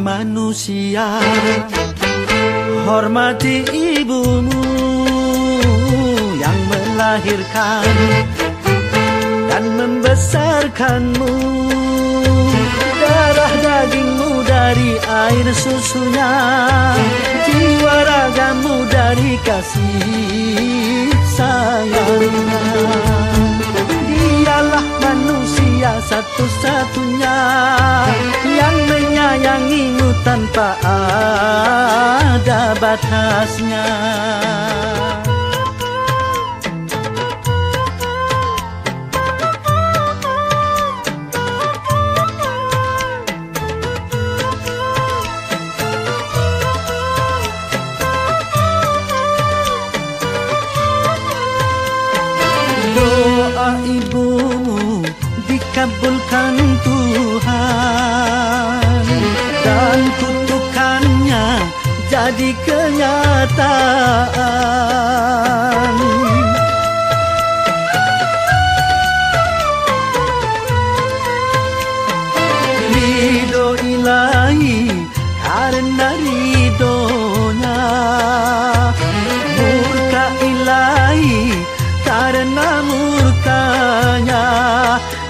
Manusia, hormati ibumu yang melahirkan dan membesarkanmu. Darah dagingmu dari air susunya, jiwa ragamu dari kasih sayangnya. Dialah manusia satu-satunya yang menyayangimu tanpa ada batasnya. Doa ibumu dikabulkan Tuhan dan kutukannya jadi kenyataan. Ridho ilahi karena ridhonya, murka ilahi karena murkanya.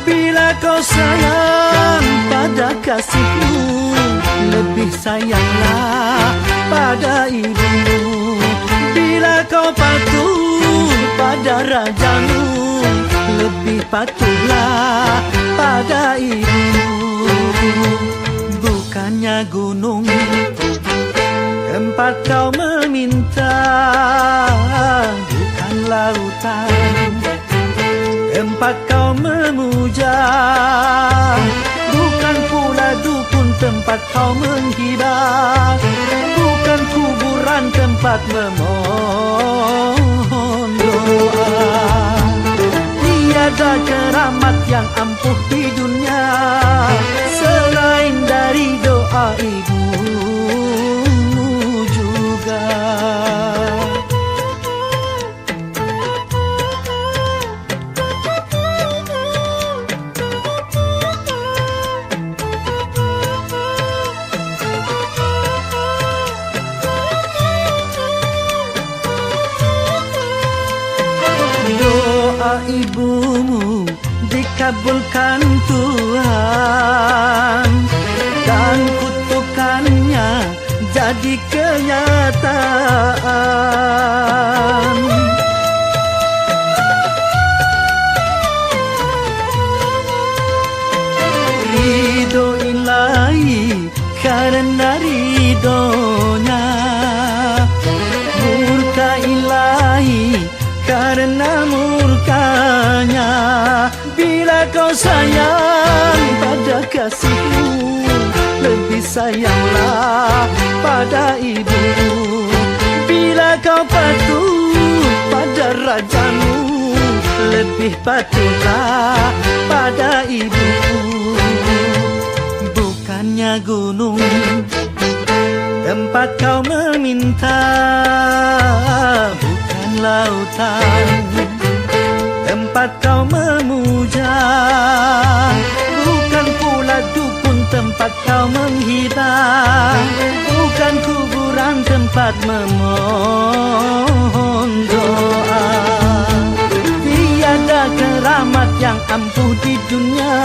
Bila kau sayang pada kasihmu, lebih sayanglah pada ibumu. Bila kau patuh pada rajamu, lebih patuhlah pada ibumu. Bukannya gunung tempat kau meminta, bukan lautan tempat kau memuja, bukan pula dukun tempat kau menghibah, bukan kuburan tempat memohon doa. Tiada keramat yang ampuh di dunia selain dari doa ibumu juga. Ibumu dikabulkan Tuhan dan kutukannya jadi kenyataan. Ridho ilahi karena ridhonya, murka ilahi karena murkanya. Bila kau sayang pada kasihmu, lebih sayanglah pada ibumu. Bila kau patuh pada rajamu, lebih patuhlah pada ibumu. Bukannya gunung tempat kau meminta, bukan lautan tempat kau memuja, bukan pula dukun tempat kau menghibah, bukan kuburan tempat memohon doa. Tiada keramat yang ampuh di dunia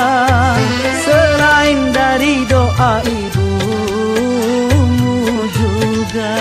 selain dari doa ibumu juga.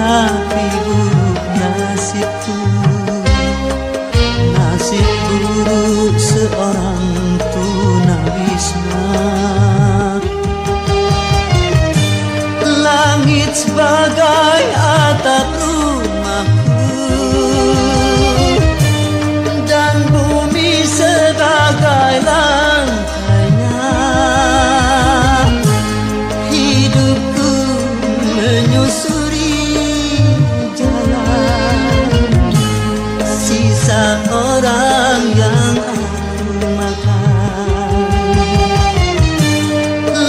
tapi buruk nasibku, nasib buruk seorang tunawisma. Langit sebagai atap rumahku dan bumi sebagai lantainya. Hidupku menyusuri jalan sisa orang yang aku makan.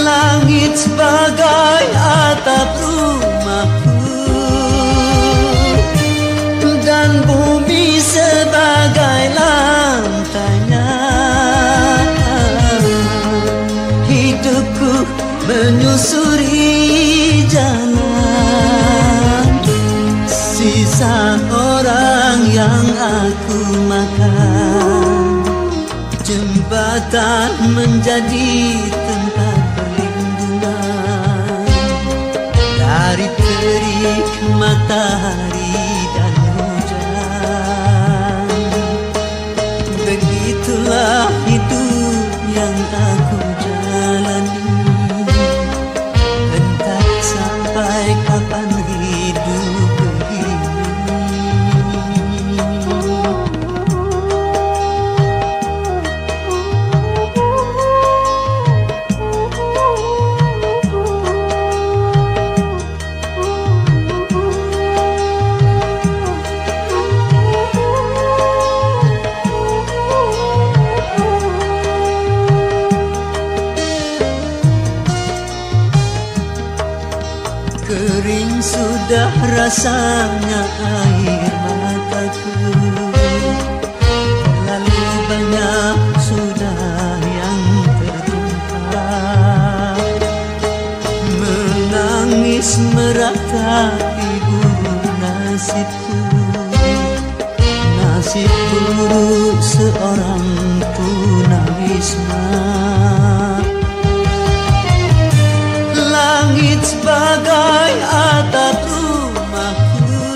Langit sebagai atap rumahku dan bumi sebagai lantainya. Hidupku menyusuri jalan sisa orang yang aku makan. Jembatan menjadi tempat perlindungan dari terik matahari dan hujan. Begitulah hidup yang aku jalani, entah sampai kapan hidup begini. Kering sudah rasanya air mataku, terlalu banyak sudah yang tertumpah. Menangis meratapi buruk nasibku, nasib buruk seorang tunawisma. Langit sebagai atap rumahku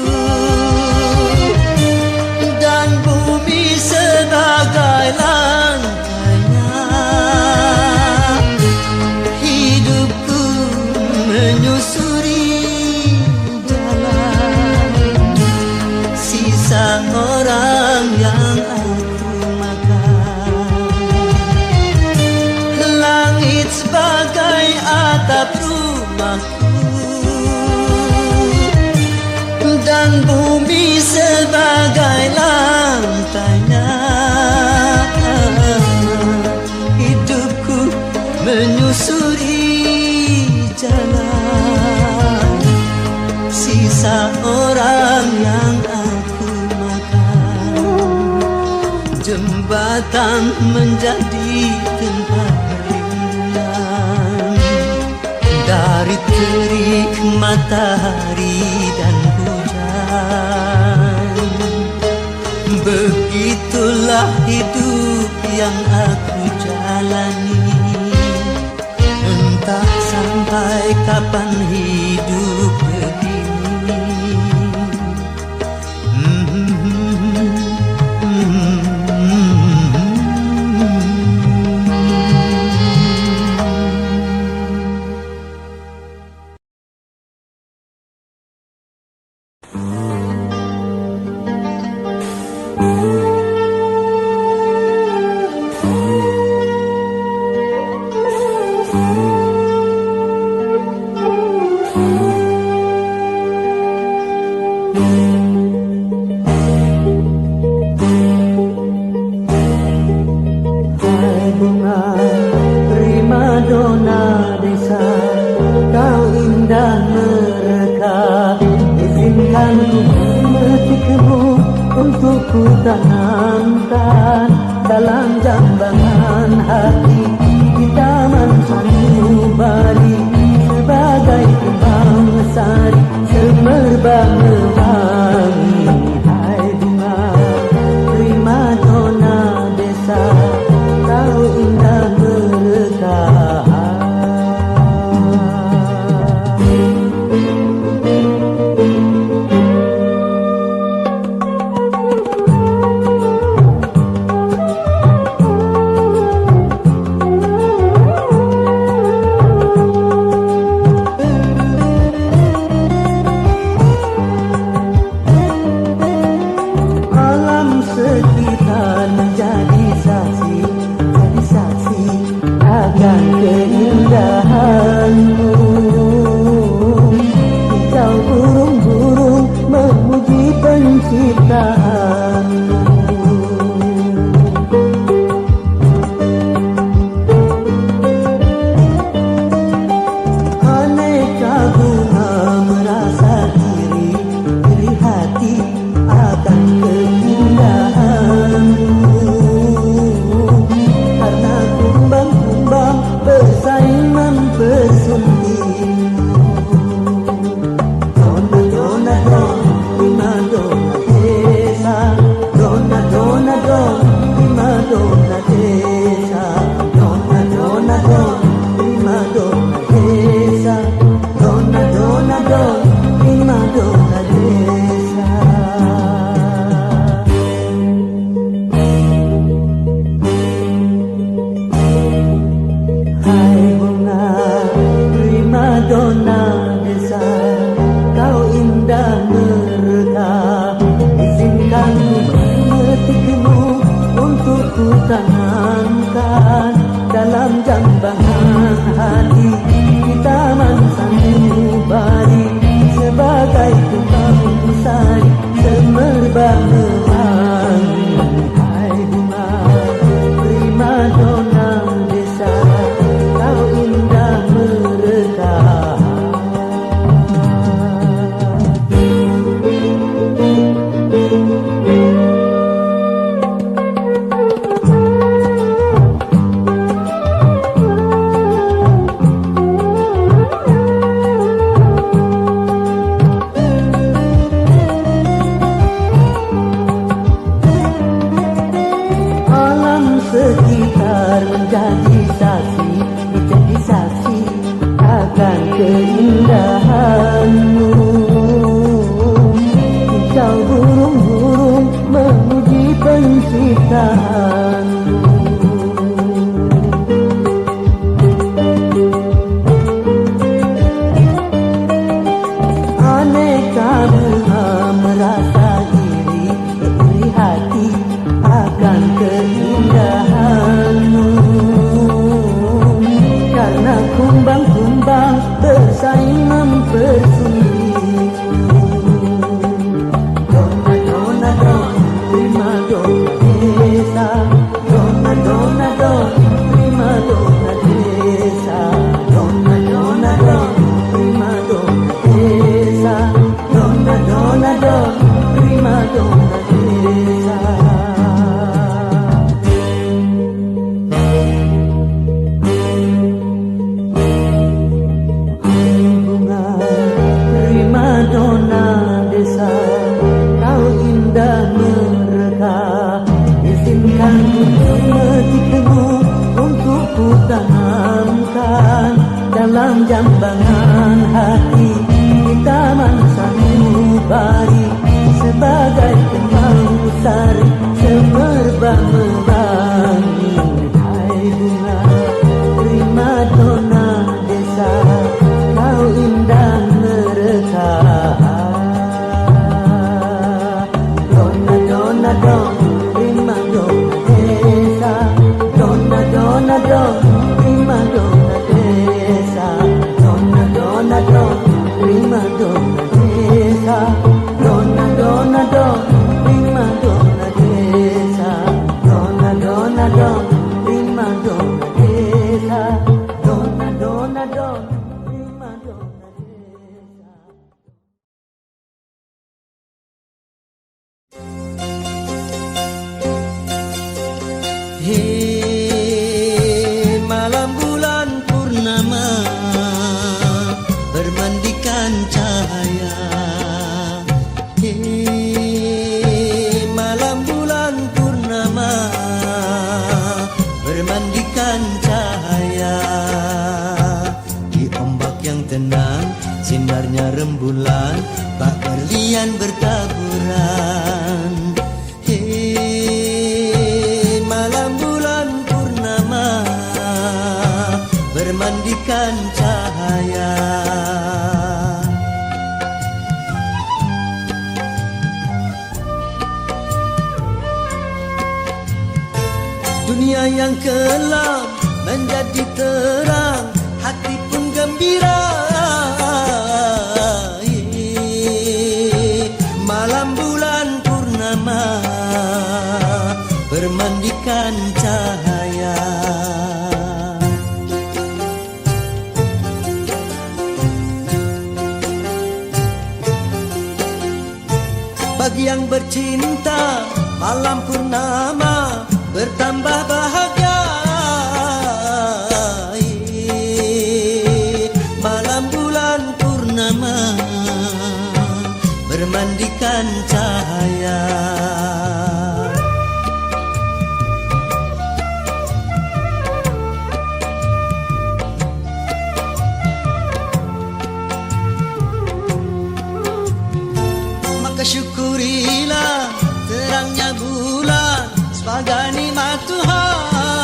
dan bumi sebagai lantainya. Hidupku menyusuri jalan sisa orang yang aku makan. Langit sebagai atap rumahku dan bumi sebagai lantainya. Hidupku menyusuri jalan sisa orang yang aku makan. Jembatan menjadi tempat perlindungan dari terik matahari dan hujan. Begitulah hidup yang aku jalani, entah sampai kapan hidup begini. Ku tanamkan dalam jambangan hati di taman sanubari sebagai kembang sari semerbak mewangi. Hai bunga primadona desa, kau indah berkah. tanamkan dalam jambangan hati kita sanubari sebagai tukang sari semerbak mewangi. Hai bunga prima dona desa, kau indah merekah. Sekitar menjadi saksi akan keindahanmu. Kicau burung-burung memuji penciptaanmu. Aneka bunga merasa iri hati akan keindahanmu, karena kumbang-kumbang bersaing mempersulimu. Dona dona don, prima dona desa. Dona dona don, prima dona desa. Dona dona don, prima dona desa. Dona dona don, prima dona desa. Dona desa, kau indah merekah. Izinkan memetikmu untuk ku tanamkan dalam jambangan hati di taman sanubari sebagai kembang sari semerbak mewangi. Hai bunga prima dona desa, kau indah merekah. Dona dona don, prima dona desa. Dona dona don, prima dona desa. Dona dona don, prima dona desa. Dona dona don, prima dona desa. Dona dona don, prima dona desa. Dona dona don, prima dona desa. Hei malam bulan purnama bermandikan cahaya. Hei malam bulan purnama bermandikan cahaya. Di ombak yang tenang sinarnya rembulan bak berlian bertaburan. Bermandikan cahaya. Dunia yang kelam menjadi terang, hati pun gembira. Malam bulan purnama bermandikan cahaya. Bagi yang bercinta, malam purnama bertambah bahagia. Malam bulan purnama bermandikan cahaya. Syukurilah terangnya bulan sebagai nikmat Tuhan.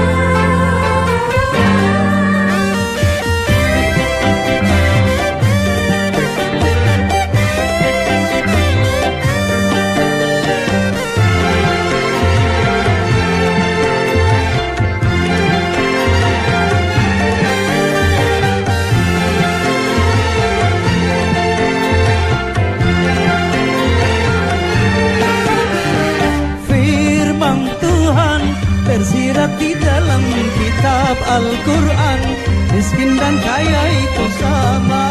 tersirat di dalam kitab Al-Quran, miskin dan kaya itu sama.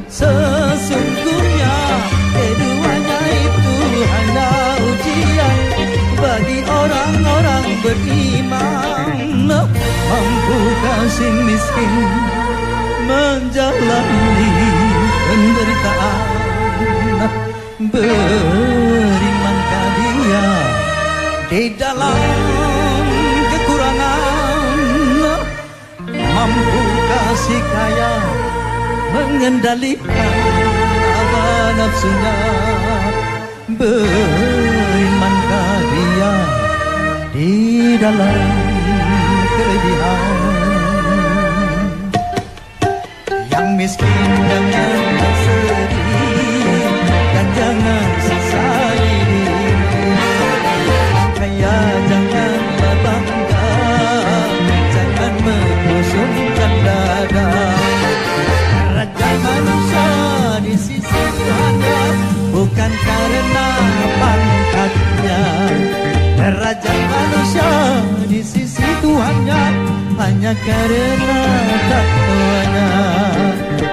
Sesungguhnya keduanya itu hanya ujian bagi orang-orang beriman. Mampukah si miskin menjalani penderitaan? Berimankah dia di dalam kekurangan? Mampukah si kaya mengendalikan hawa nafsunya? Berimankah dia di dalam kelebihan? Yang miskin jangan sedih dan jangan sesali diri, kaya janganlah bangga, jangan mengusungkan dada. Raja manusia di sisi Tuhannya bukan karena pangkatnya. Derajat manusia di sisi Tuhannya hanya karena takwanya.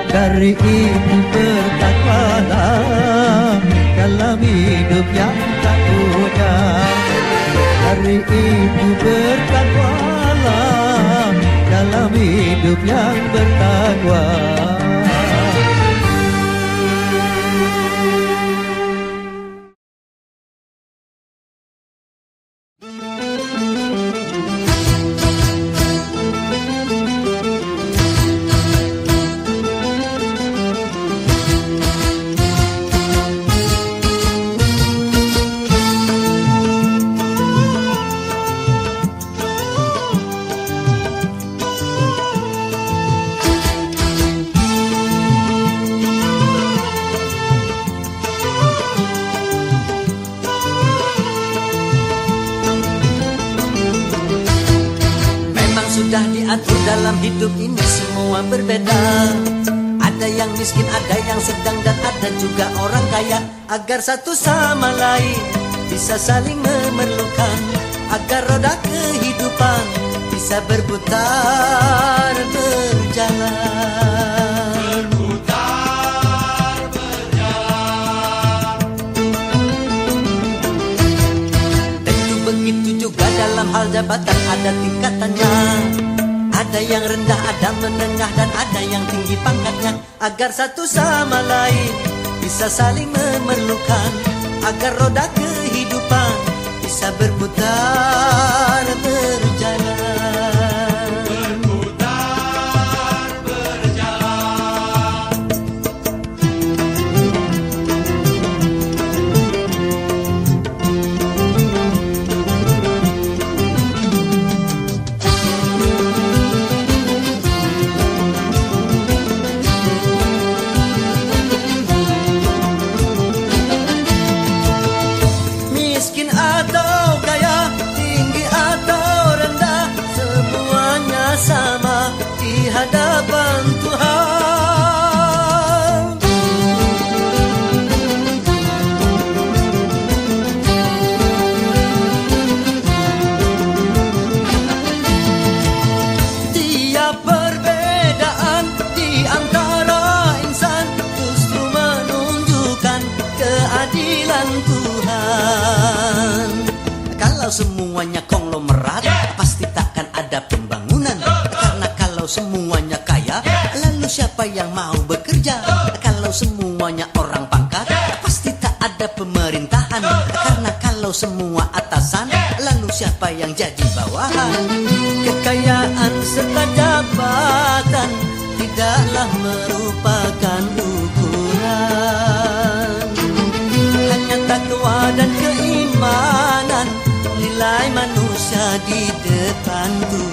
Dari itu bertakwalah dalam hidup yang tak punya. Dari itu bertakwalah dalam hidup yang bertakwa. Sudah diatur dalam hidup ini semua berbeda. Ada yang miskin, ada yang sedang, dan ada juga orang kaya. Agar satu sama lain bisa saling memerlukan, agar roda kehidupan bisa berputar berjalan. Berputar berjalan. Tentu begitu juga dalam hal jabatan ada tingkatannya. Ada yang rendah, ada menengah, dan ada yang tinggi pangkatnya. Agar satu sama lain bisa saling memerlukan, agar roda kehidupan bisa berputar berjalan. Berputar berjalan. Sama di hadapan Tuhan. Tiap perbedaan di antara insan justru menunjukkan keadilan Tuhan. Kalau semuanya konglomerat, pasti takkan ada pembangunan. Karena kalau semuanya kaya, lalu siapa yang mau bekerja? Kalau semuanya orang pangkat, pasti tak ada pemerintahan. Karena kalau semua atasan, lalu siapa yang jadi bawahan? Kekayaan serta jabatan tidaklah merupakan ukuran. Hanya takwa dan keimanan nilai manusia di depan Tuhan.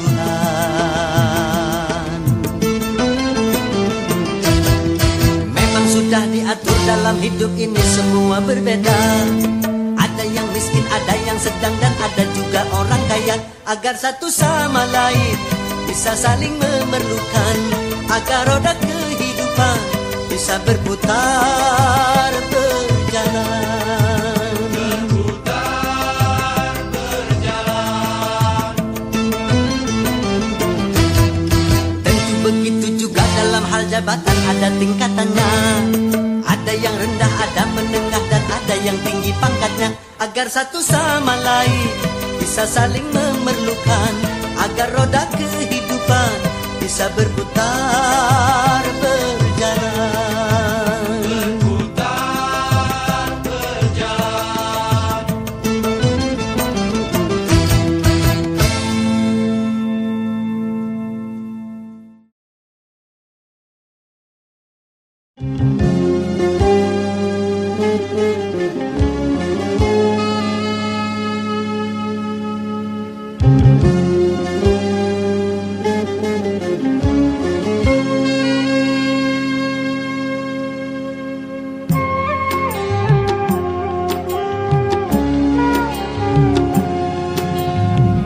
Memang sudah diatur dalam hidup ini semua berbeda. Ada yang miskin, ada yang sedang, dan ada juga orang kaya. Agar satu sama lain bisa saling memerlukan, agar roda kehidupan bisa berputar berjalan. pangkatnya, agar satu sama lain bisa saling memerlukan, agar roda kehidupan bisa berputar berjalan. Berputar berjalan.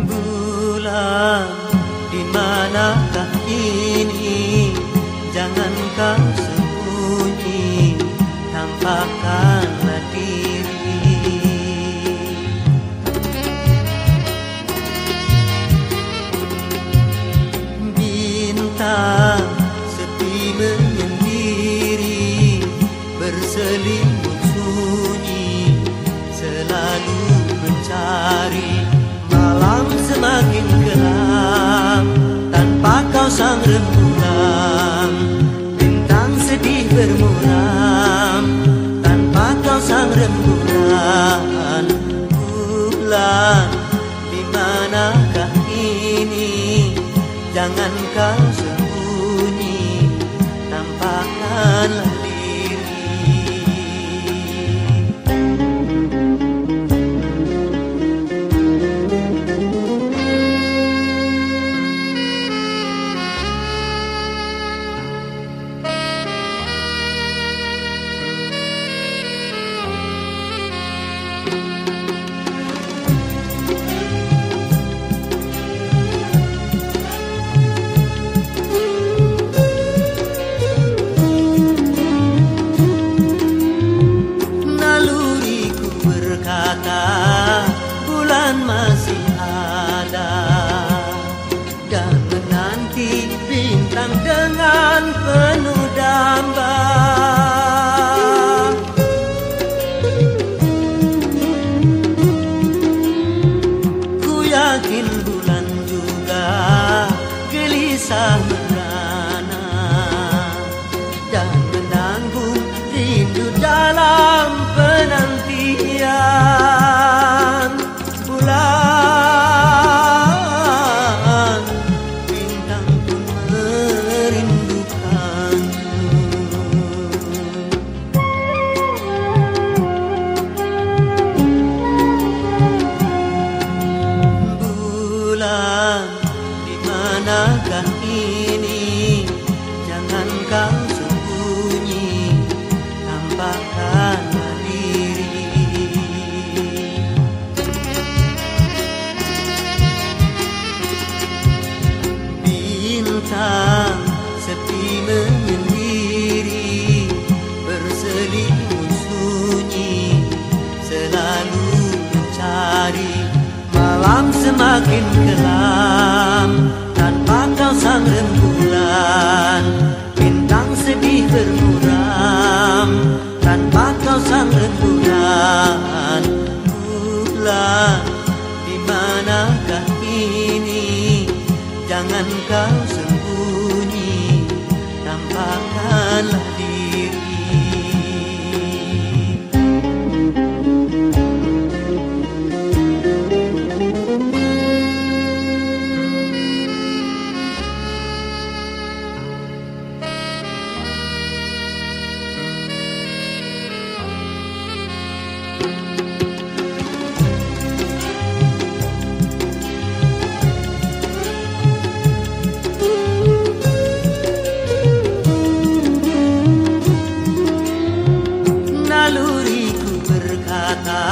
Bulan, di manakah ini? Jangan kau sembunyi, tampakkanlah diri. Bintang sepi menyendiri, berselimut sunyi, selalu mencari. Malam semakin gelap tanpa kau sang rembulan, bintang sedih bermuram tanpa kau sang rembulan. Bulan, di manakah ini? Jangan kau sembunyi, tampakkanlah diri. Naluriku berkata bulan masih ada, dan menanti bintang dengan penuh damba. Ku yakin bulan juga gelisah merana dan menanggung rindu dalam penantian. Bulan, bintang pun merindukanmu. Bulan, di manakah ini? Jangan kau sembunyi, tampakkanlah diri. Bintang sepi menyendiri, berselimut sunyi, selalu mencari. Malam semakin kelam tanpa kau sang rembulan, bintang sedih bermuram tanpa kau sang rembulan. Bulan, di manakah ini? Jangan kau sembunyi, tampakkanlah diri. Naluriku berkata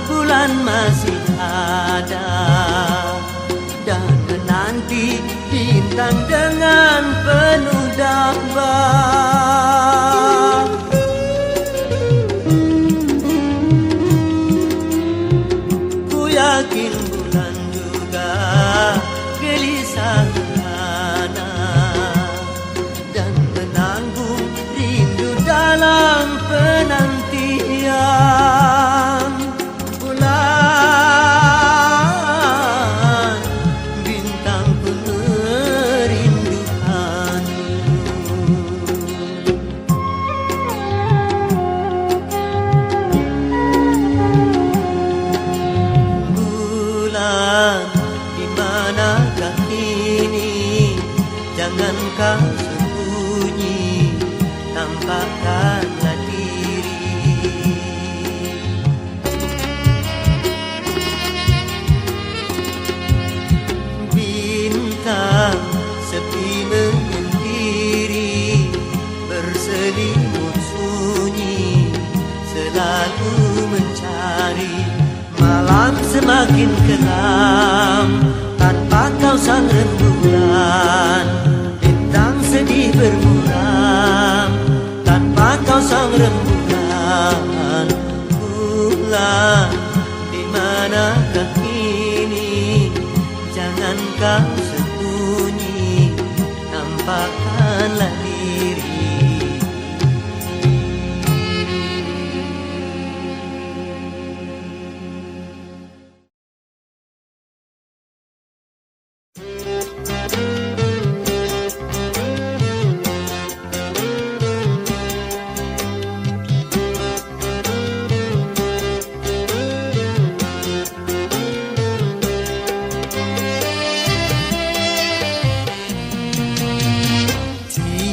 bulan masih ada, dan menanti bintang dengan penuh damba. Ku yakin bulan juga gelisah merana dan menanggung rindu dalam penantian. hari, malam semakin kelam. Tanpa kau sang rembulan, bintang sedih bermuram. Tanpa kau sang rembulan, bulan di manakah kini? Jangan kau sembunyi, nampakkanlah diri.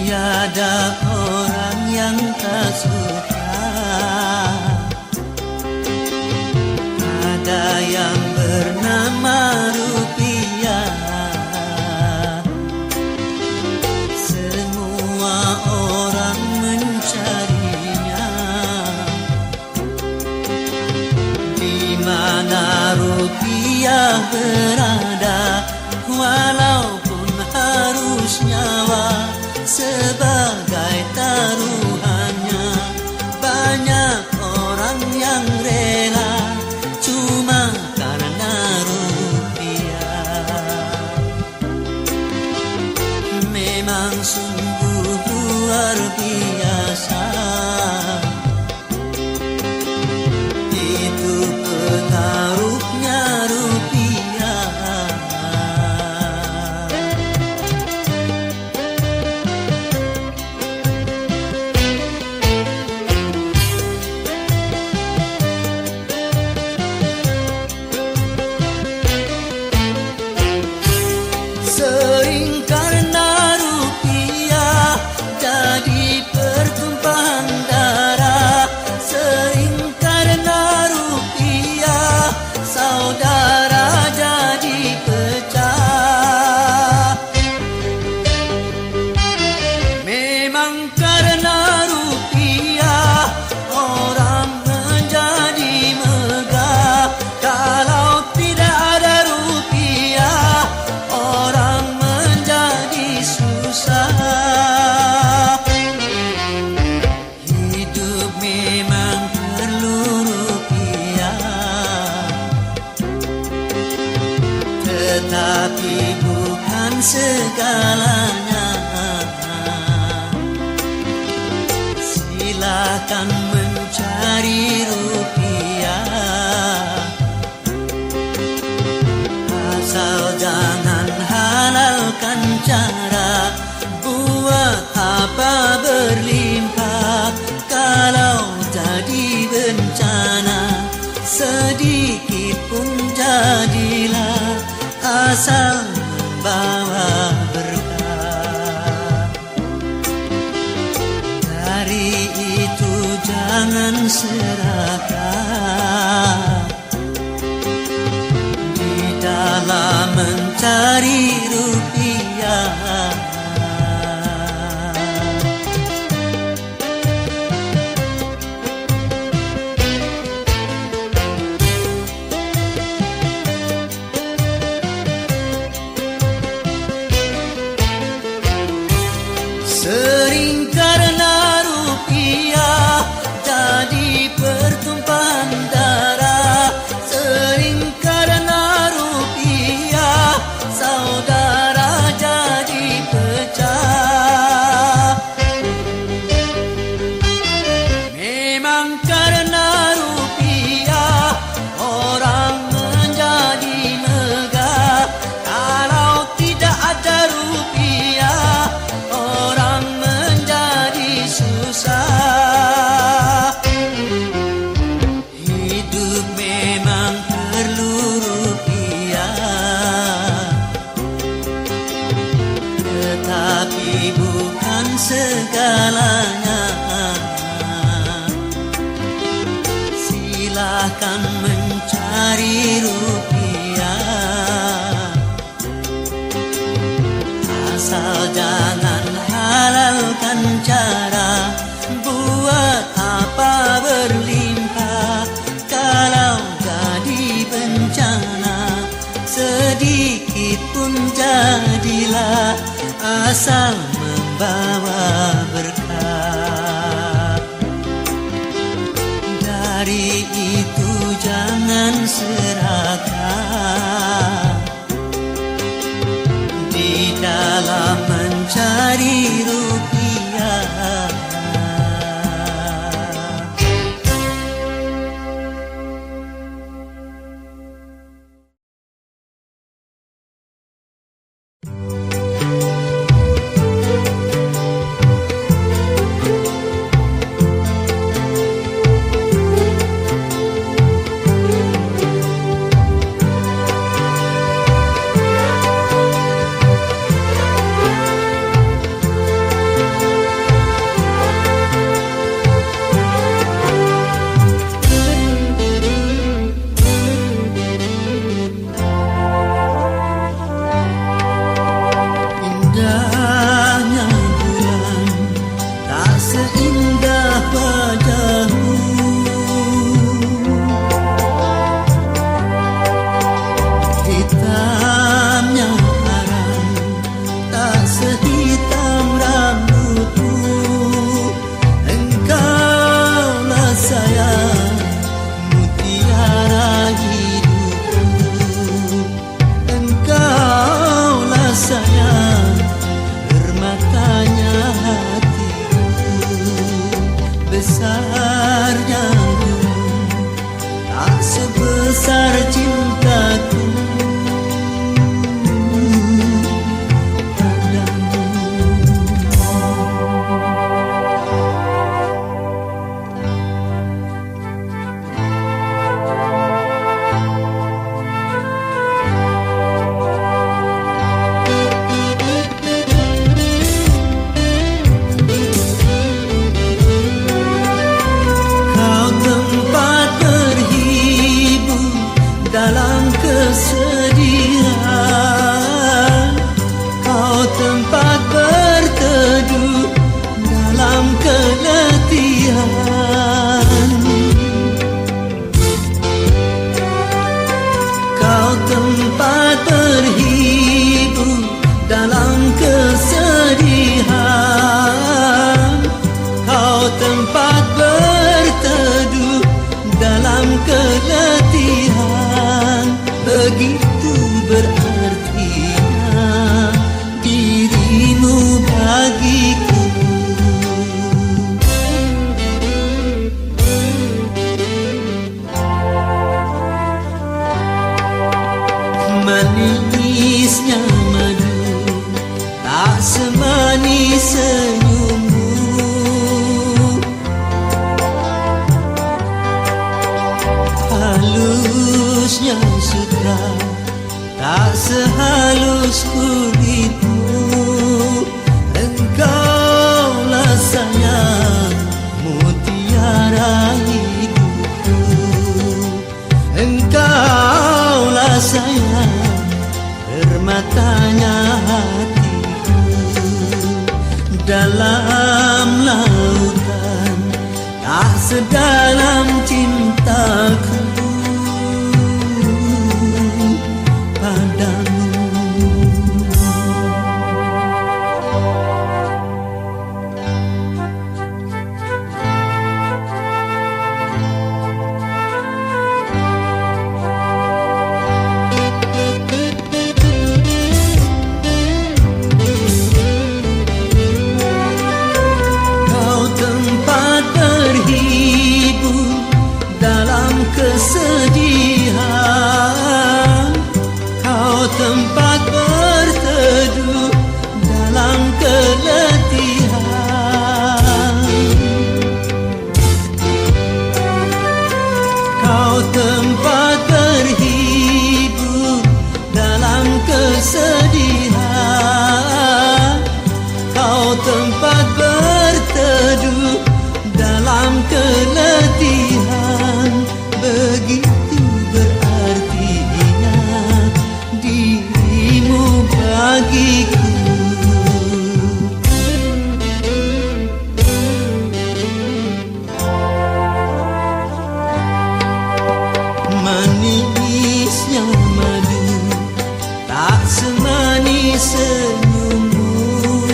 Tiada orang yang tak suka, ada yang bernama rupiah. Semua orang mencarinya, di mana rupiah berada, walaupun harus nyawa sebagai taruhannya. Banyak orang yang rela cuma karena rupiah. Memang sungguh luar biasa, itu pengaruhnya rupiah. Sering karena rupiah jadi pertumpahan darah. Sering karena rupiah saudara jadi pecah. Memang karena rupiah orang menjadi megah. Kalau tidak ada rupiah, orang menjadi susah. Hidup memang perlu rupiah, tetapi bukan segalanya. Silakan mencari rupiah, asal jangan halalkan cara buat apa berlimpah. Kalau jadi bencana sedikit pun jadilah, asal membawa berkah. Dari itu jangan serakah di dalam mencari rupiah. Sering karena rupiah jadi pertumpahan darah. Sering karena rupiah saudara jadi asal membawa berkah. Dari itu jangan serakah di dalam mencari rupiah. Indahnya bulan tak seindah wajahmu, hitamnya arang tak sehitam rambutmu. Engkaulah sayang mutiara hidupku, engkaulah sayang permatanya hatiku. Besarnya gunung tak sebesar cintaku padamu. Kau tempat berhibur dalam kesedihan, kau tempat berteduh dalam keletihan. Kau tempat berhibur dalam kesedihan, kau tempat berteduh dalam keletihan. Begitu berartinya dirimu bagiku. Manisnya madu tak semanis senyummu, halusnya sutra tak sehalus kulitmu. Engkaulah sayang mutiara hidupku, engkaulah sayang permatanya hatiku. Dalam lautan tak sedalam cintaku padamu. Kau tempat berhibur dalam kesedihan, kau tempat berteduh dalam keletihan. Kau tempat berhibur dalam kesedihan, kau tempat berteduh dalam keletihan. Begitu berartinya dirimu bagiku. Manisnya madu tak semanis senyummu,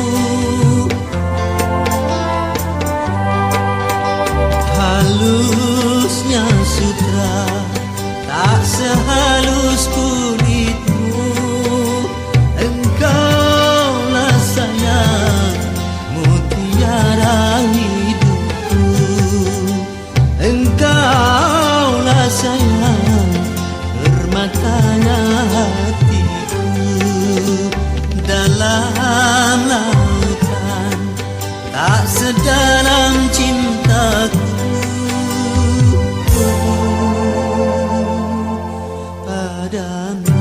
padamu.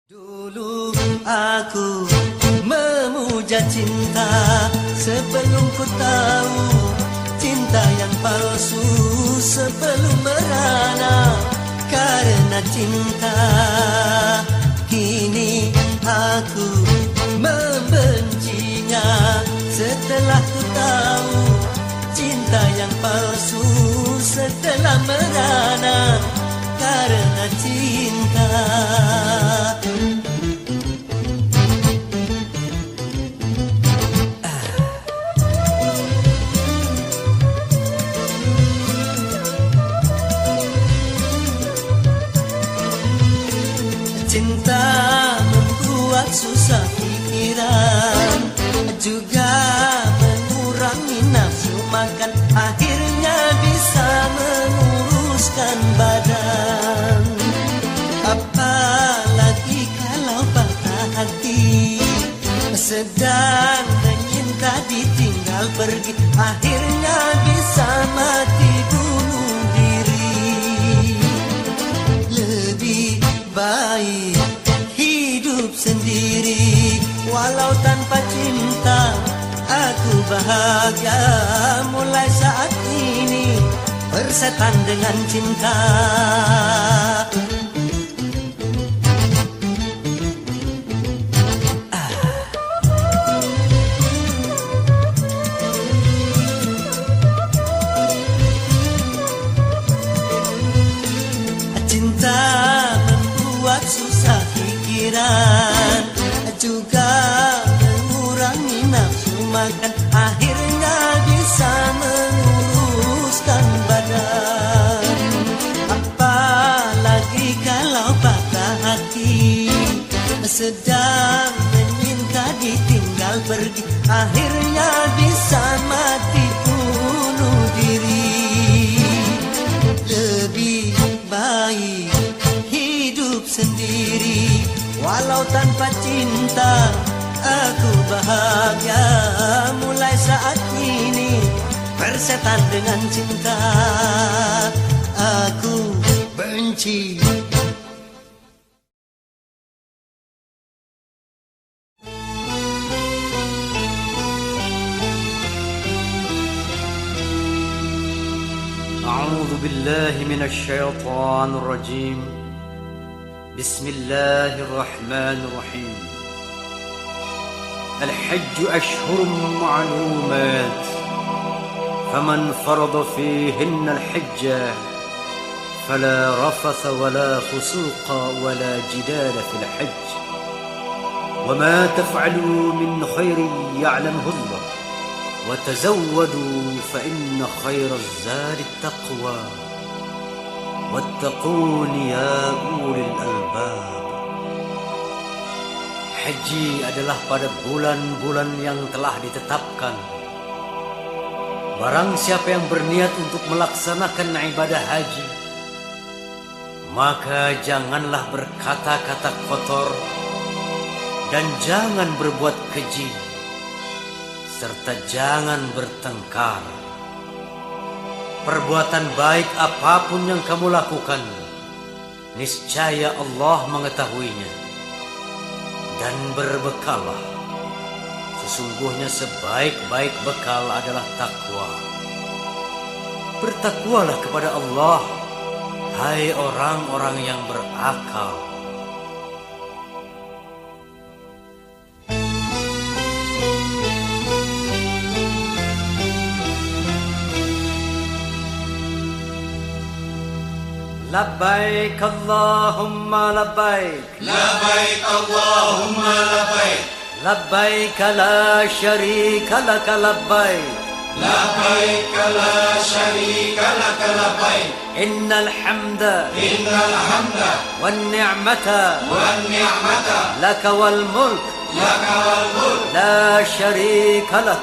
Dulu aku memuja cinta sebelum ku tahu cinta yang palsu, sebelum merana karena cinta. Kini aku membencinya setelah ku tahu cinta yang palsu, setelah merana karena cinta. Cinta membuat susah pikiran, juga mengurangi nafsu makan, akhirnya bisa menguruskan badan. Apalagi kalau patah hati, sedang menyinta ditinggal pergi, akhirnya bisa mati bunuh diri. Lebih baik hidup sendiri, walau tanpa cinta aku bahagia. Mulai saat ini bersetan dengan cinta. Cinta membuat susah pikiran, juga mengurangi nafsu makan, akhirnya bisa menguruskan badan. Apalagi kalau patah hati, sedang menyinta ditinggal pergi, akhirnya bisa mati bunuh diri. Lebih baik hidup sendiri, walau tanpa cinta aku bahagia. Mulai saat ini bersetan dengan cinta aku benci. أعوذ بالله من الشيطان الرجيم. بسم الله الرحمن الرحيم. الحج أشهر معلومات، فمن فرض فيهن الحج فلا رفث ولا فسوق ولا جدال في الحج، وما تفعلوا من خير يعلمه الله، وتزودوا فإن خير الزاد التقوى، واتقون يا أولي الألباب. Haji adalah pada bulan-bulan yang telah ditetapkan. Barang siapa yang berniat untuk melaksanakan ibadah haji, maka janganlah berkata-kata kotor dan jangan berbuat keji, serta jangan bertengkar. Perbuatan baik apapun yang kamu lakukan, niscaya Allah mengetahuinya. Dan berbekallah, sesungguhnya sebaik-baik bekal adalah takwa. Bertakwalah kepada Allah, hai orang-orang yang berakal. لبيك اللهم لبيك لبيك اللهم لبيك لبيك لا شريك لك لبيك لبيك لا شريك لك لبيك إن الحمد والنعمة لك والملك لا شريك لك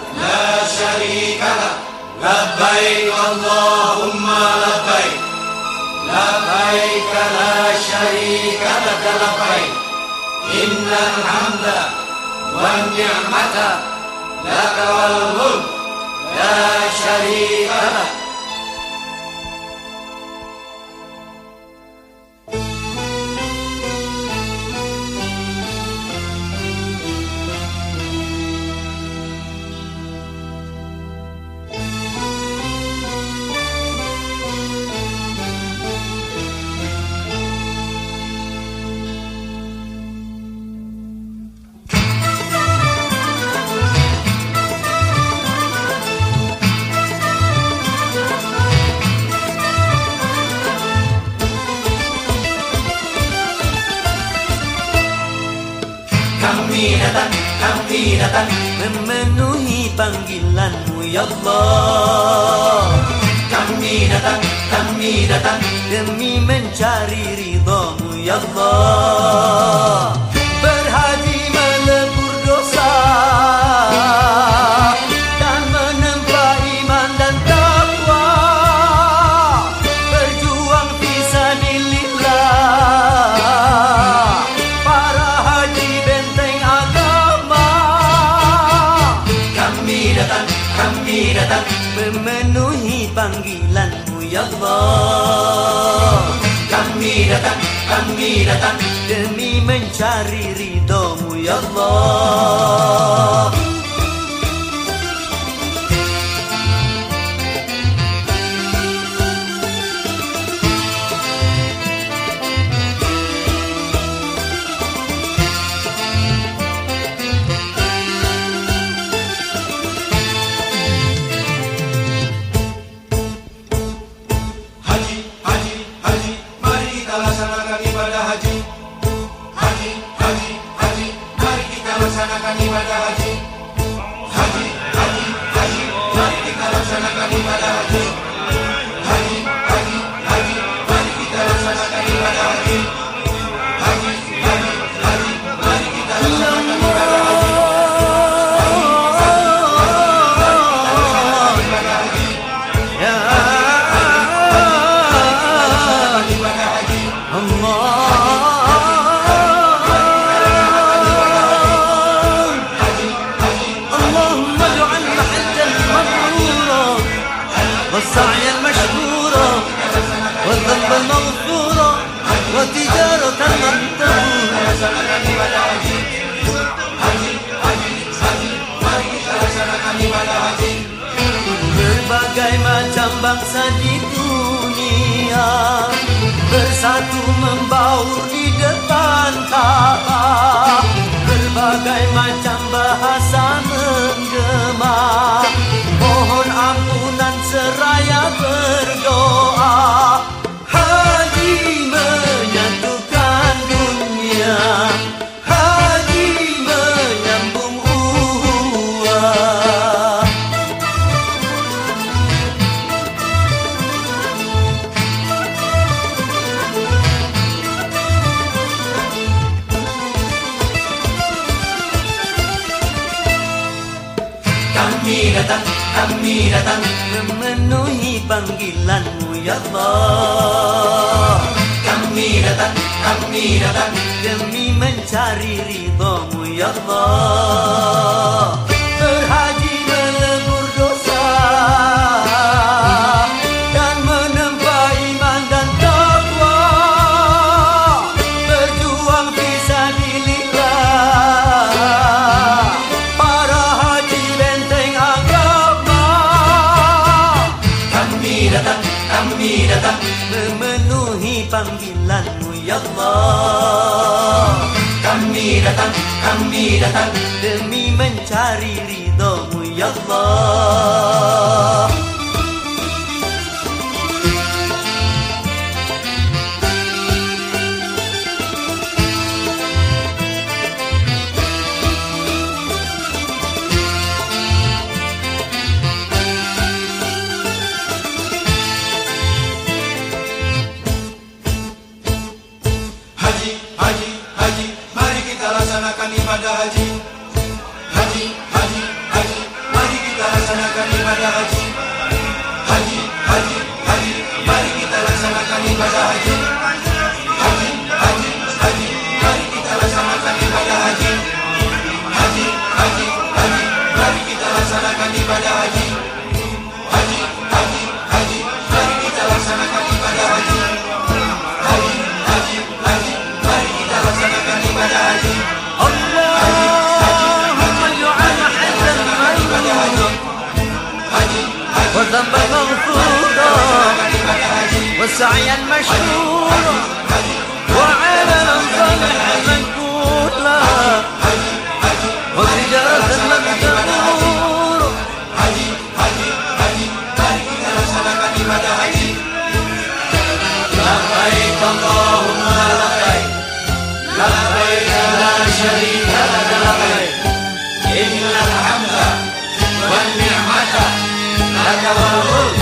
لبيك اللهم لبيك لبيك لا شريك لك لبيك إن الحمد والنعمة لك والملك لا شريك لك. Kami datang memenuhi panggilan-Mu ya Allah. Kami datang demi mencari ridha-Mu ya Allah. Berhaji melebur dosa dan menempa iman dan taqwa. Berjuang fisabilillah. Para haji benteng agama. Kami datang memenuhi panggilan-Mu ya Allah. Kami datang demi mencari ridha-Mu ya Allah. Laksanakan ibadah haji. Haji, haji, haji, mari kita laksanakan ibadah haji. Haji, haji, haji, mari kita laksanakan ibadah haji. Haji, haji, haji, mari kita laksanakan ibadah haji. Haji, haji, haji, mari kita laksanakan ibadah haji. Ya Ibadah haji. Allah. والسعي المشكورة والذنب المغفورة وتجارة مبتورة. Berbagai macam bangsa di dunia bersatu membaur di depan Ka'bah. Berbagai macam bahasa menggema mohon ampunan seraya berdoa. Haji menyatukan dunia, haji menyambung ukhuwah. Kami datang memenuhi panggilan-Mu ya Allah. Kami datang demi mencari ridha-Mu ya Allah. Berhaji melebur dosa dan menempa iman dan taqwa. Berjuang fisabilillah. Para haji benteng agama. Kami datang memenuhi panggilan-Mu ya Allah. Kami datang demi mencari ridha-Mu ya Allah. Laksanakan ibadah haji. Haji, haji, haji, mari kita laksanakan ibadah haji. سعيا مشكورا وعملا صالحا منقولا وتجارة لن تبور. لبيك اللهم لبيك لبيك لا شريك لك لبيك إن الحمد والنعمة لك والملك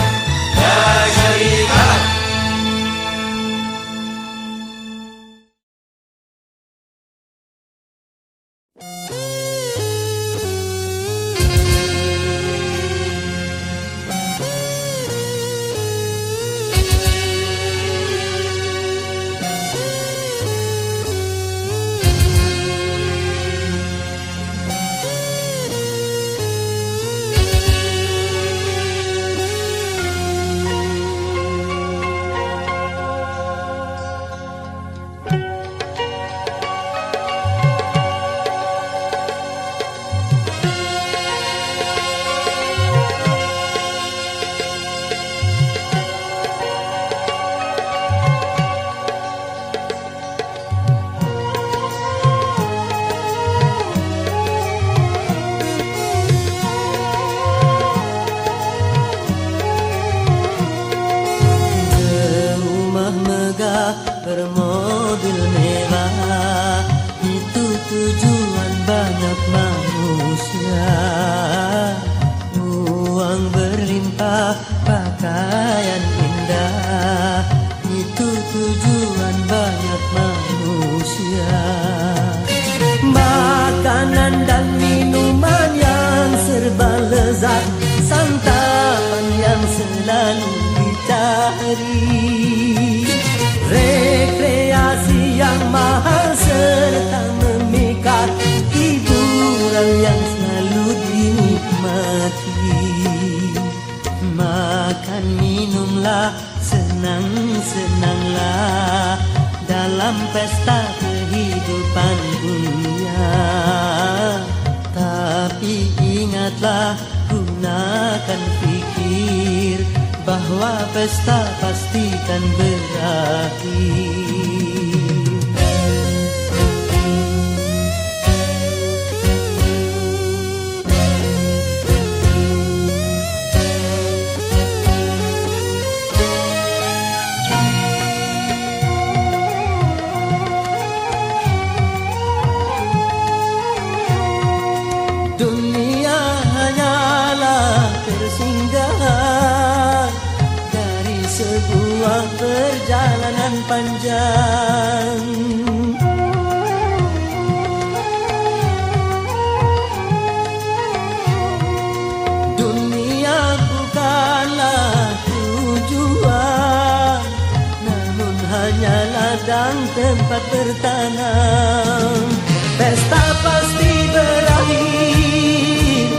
لا شريك لك. Bermobil mewah, itu tujuan banyak manusia. Uang berlimpah, pakaian indah, itu tujuan banyak manusia. Makanan dan minuman yang serba lezat, santapan yang selalu dicari, rekreasi yang mahal serta memikat, hiburan yang selalu dinikmati. Makan minumlah, senang-senanglah dalam pesta kehidupan dunia. Tapi ingatlah, gunakan fikir bahwa pesta pastikan berakhir. Dunia hanyalah persinggahan dari sebuah perjalanan panjang. Dunia bukanlah tujuan, namun hanya ladang tempat bertanam. Pesta pasti berakhir,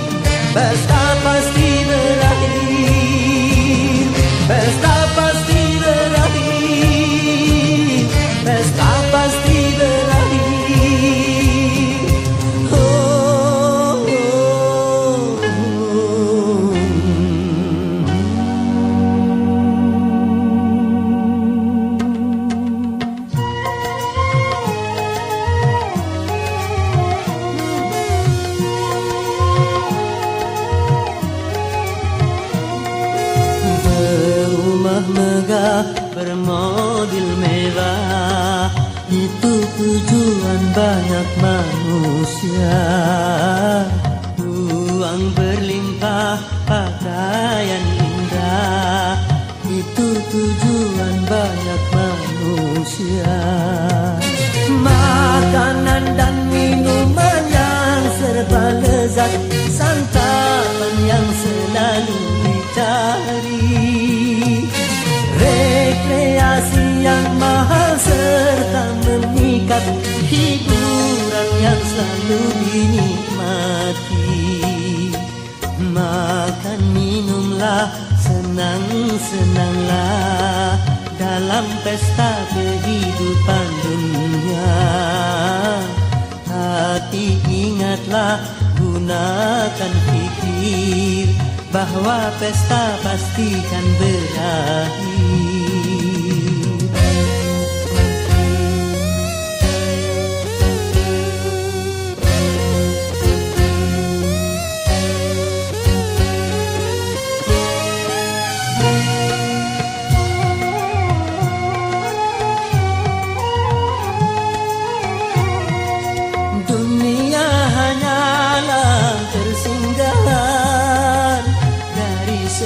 pesta pasti berakhir, pesta pasti berakhir, pesta pasti berakhir. Oh, oh, oh. Berumah megah, bermobil mewah, itu tujuan banyak manusia. Uang berlimpah, pakaian indah, itu tujuan banyak manusia. Makanan dan minuman yang serba lezat, santapan yang selalu dicari, rekreasi yang mahal serta memikat, hiburan yang selalu dinikmati. Makan minumlah, senang-senanglah dalam pesta kehidupan dunia. Tapi ingatlah, gunakan fikir bahwa pesta pastikan berakhir.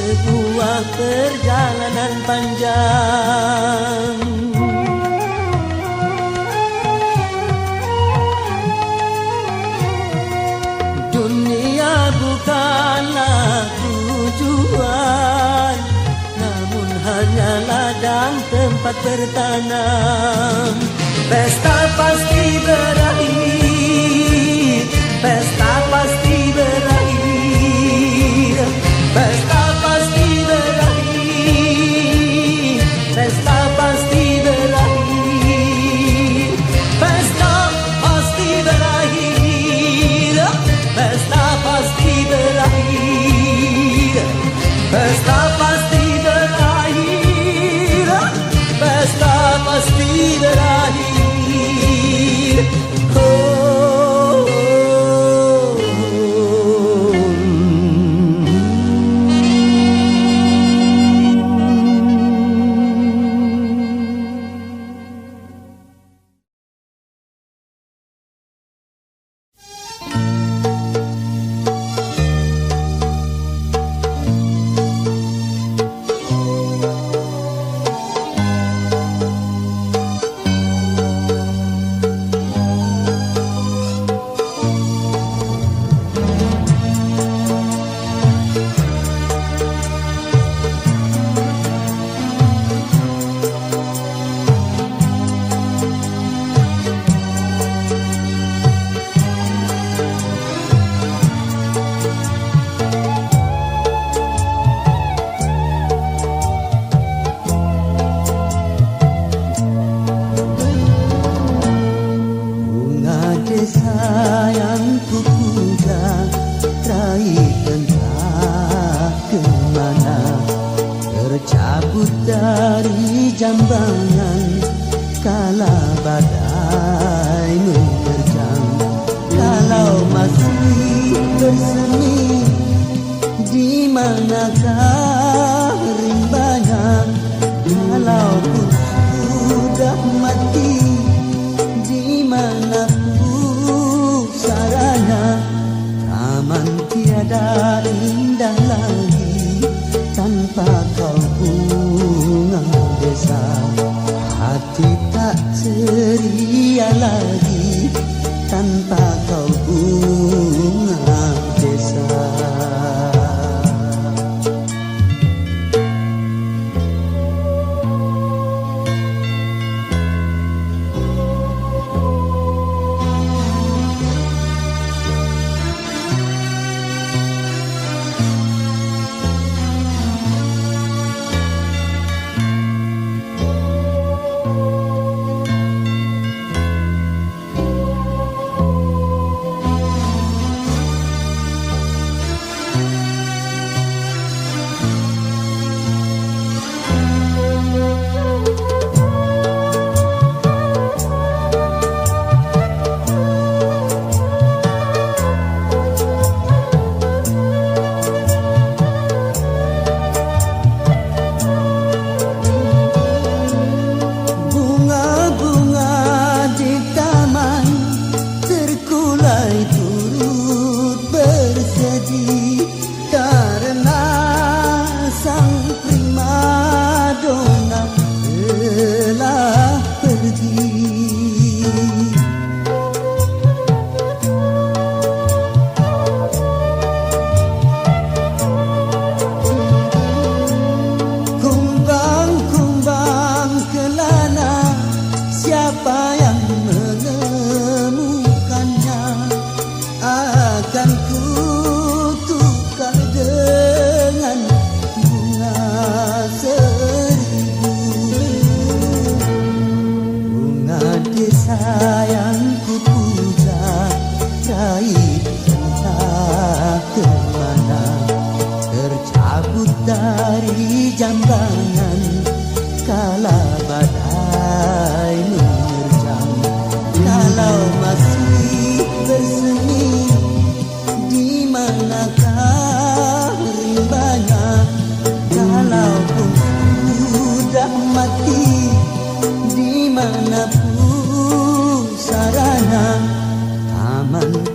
sebuah perjalanan panjang. Dunia bukanlah tujuan, namun hanya ladang tempat bertanam. Pesta pasti berakhir, pesta pasti berakhir, pesta pasti berakhir, pesta pasti berakhir, pesta pasti berakhir, pesta pasti berakhir, pesta pasti berakhir, pesta pasti berakhir.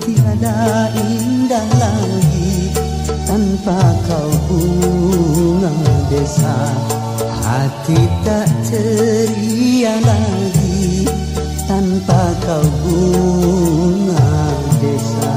tiada indah lagi tanpa kau. desa, hati tak ceria lagi tanpa kau bunga desa.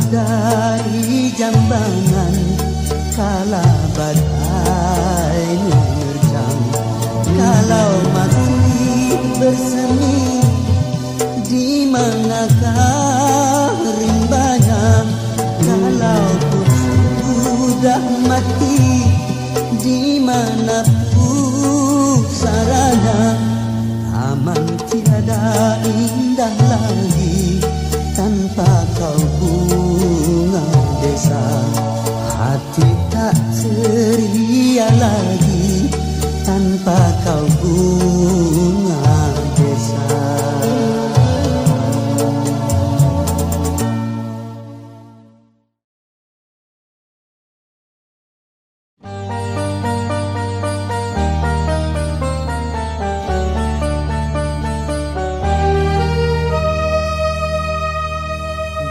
Dari jambangan kala badai menerjang, kalau masih bersemi di manakah rimbanya, kalau pun sudah mati di mana pusaranya, taman tiada indah lagi tanpa kau bunga desa, hati tak ceria lagi tanpa kau bunga desa.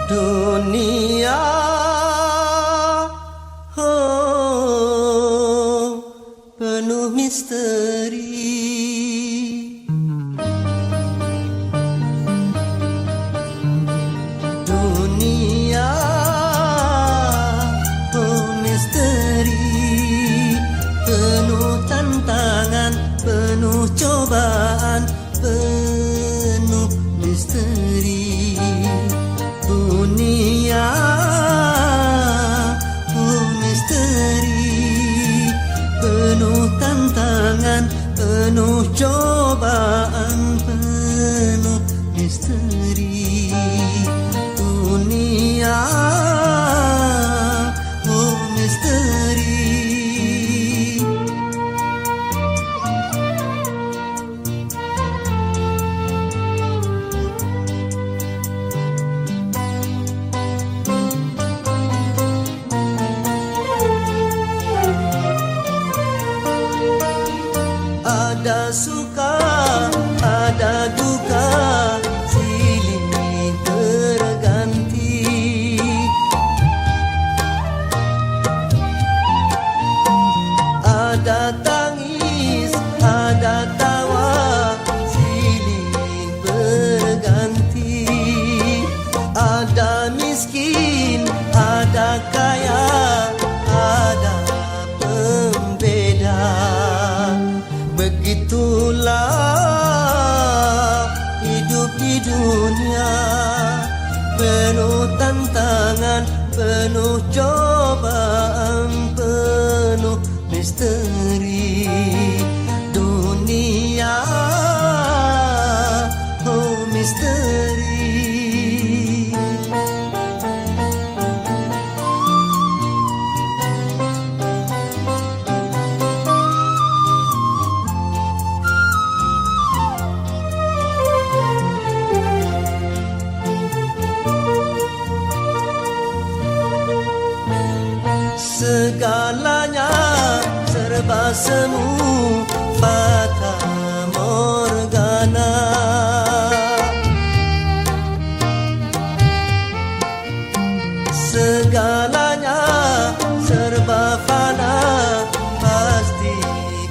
Dunia, oh, penuh misteri. Dunia, oh, misteri. Penuh tantangan, penuh cobaan, penuh misteri. Dunia, oh misteri, penuh tantangan, penuh cobaan, penuh misteri. Dunia, oh misteri. Ada suka, ada duka, silih berganti. Ada tangis, ada tawa, silih berganti. Ada miskin, ada kaya, ada pembeda. Begitulah hidup di dunia, penuh tantangan, penuh cobaan, penuh misteri. Dunia, oh misteri. Segalanya serba semu, fata morgana. Segalanya serba fana, pasti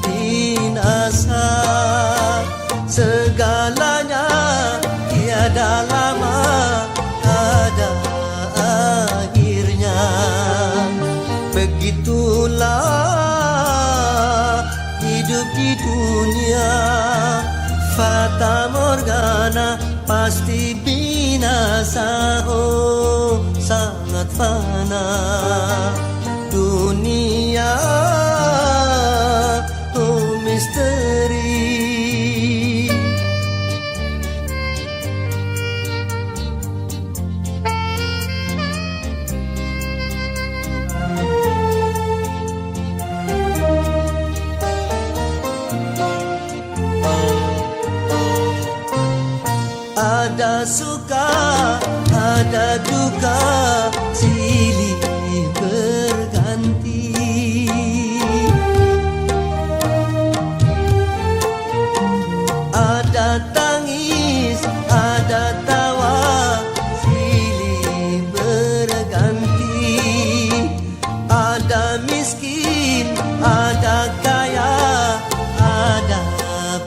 binasa. Segalanya tiada lama, ada akhirnya. Begitulah hidup di dunia, fata morgana pasti binasa. Oh, sangat fana dunia, oh misteri. Ada suka, ada duka, silih berganti. Ada tangis, ada tawa, silih berganti. Ada miskin, ada kaya, ada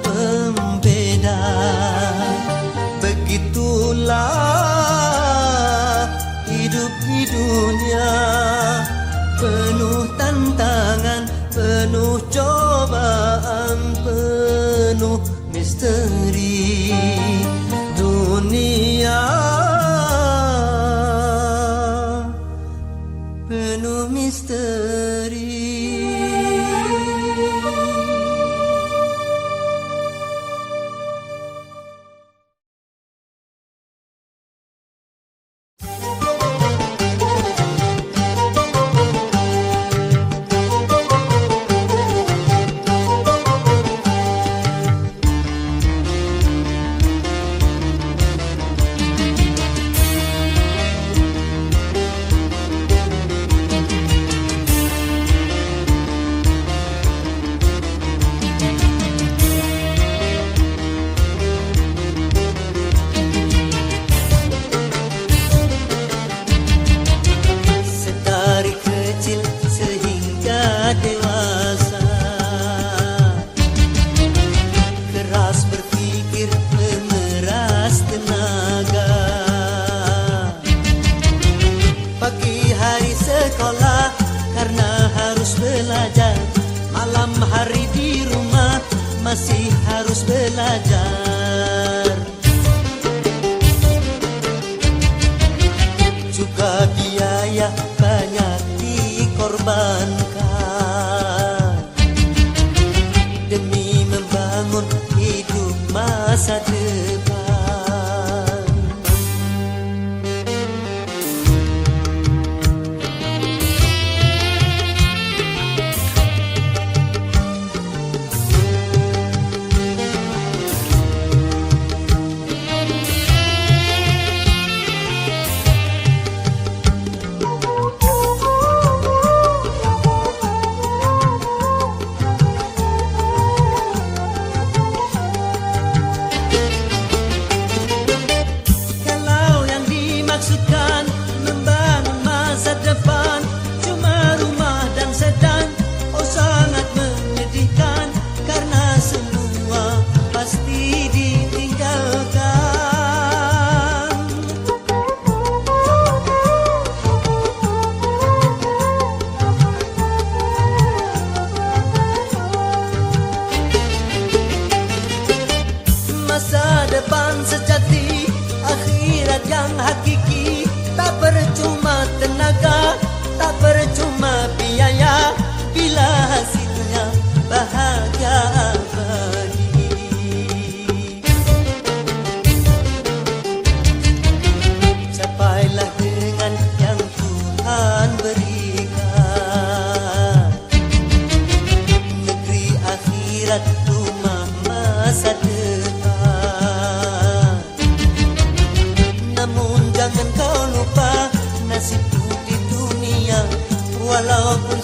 pembeda. Begitulah hidup di dunia, penuh tantangan, penuh cobaan, penuh misteri. Dunia penuh misteri. Masih harus belajar. Juga biaya banyak dikorbankan demi membangun hidup masa depan.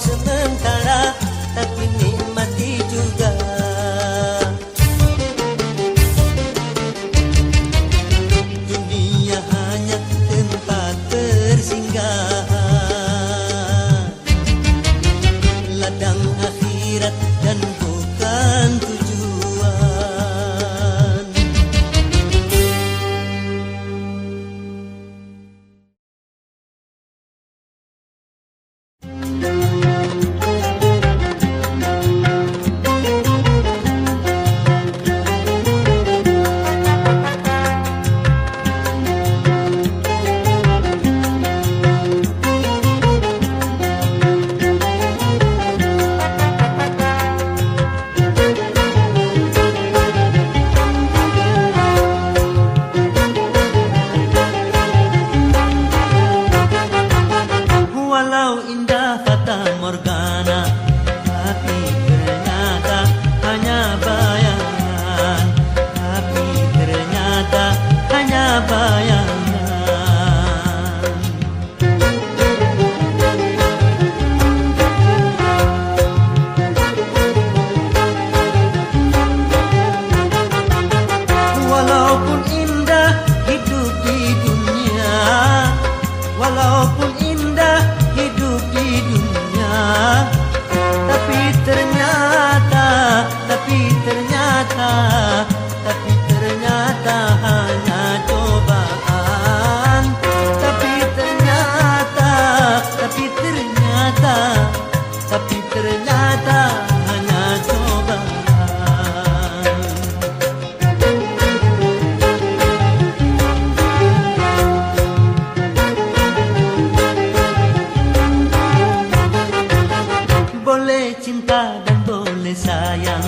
sementara, tapi nikmati juga. Dunia hanya tempat persinggahan, ladang akhirat dan bukan tujuan. Walau indah fata morgana, tapi ternyata hanya bayangan. Tapi ternyata hanya bayangan. Walaupun indah hidup di dunia, walaupun indah hidup di dunia, tapi ternyata hanya cobaan. Tapi ternyata hanya cobaan. Boleh cinta dan boleh sayang,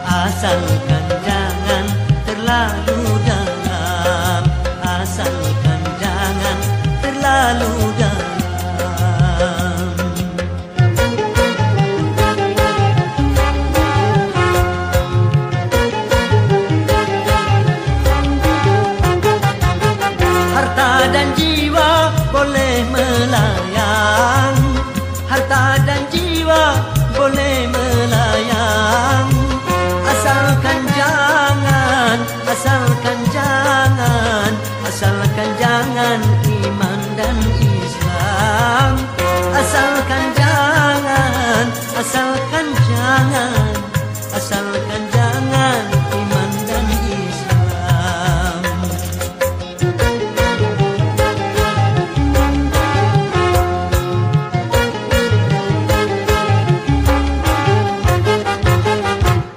asalkan jangan terlalu dalam. Asalkan jangan terlalu dalam. Harta dan jiwa boleh melayang, harta dan jiwa boleh melayang, asalkan jangan, asalkan jangan, asalkan jangan iman dan Islam. Asalkan jangan, asalkan jangan, asalkan jangan iman dan Islam.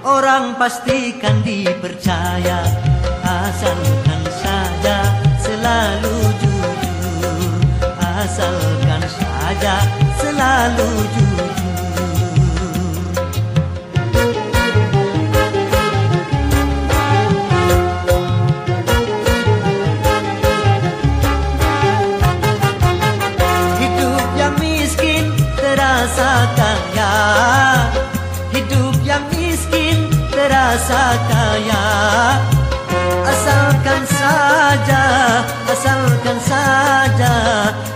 Orang pastikan dipercaya, asalkan saja selalu jujur. Asalkan saja selalu jujur. Hidup yang miskin terasa kaya, hidup yang miskin terasa kaya. Asalkan saja, asalkan saja,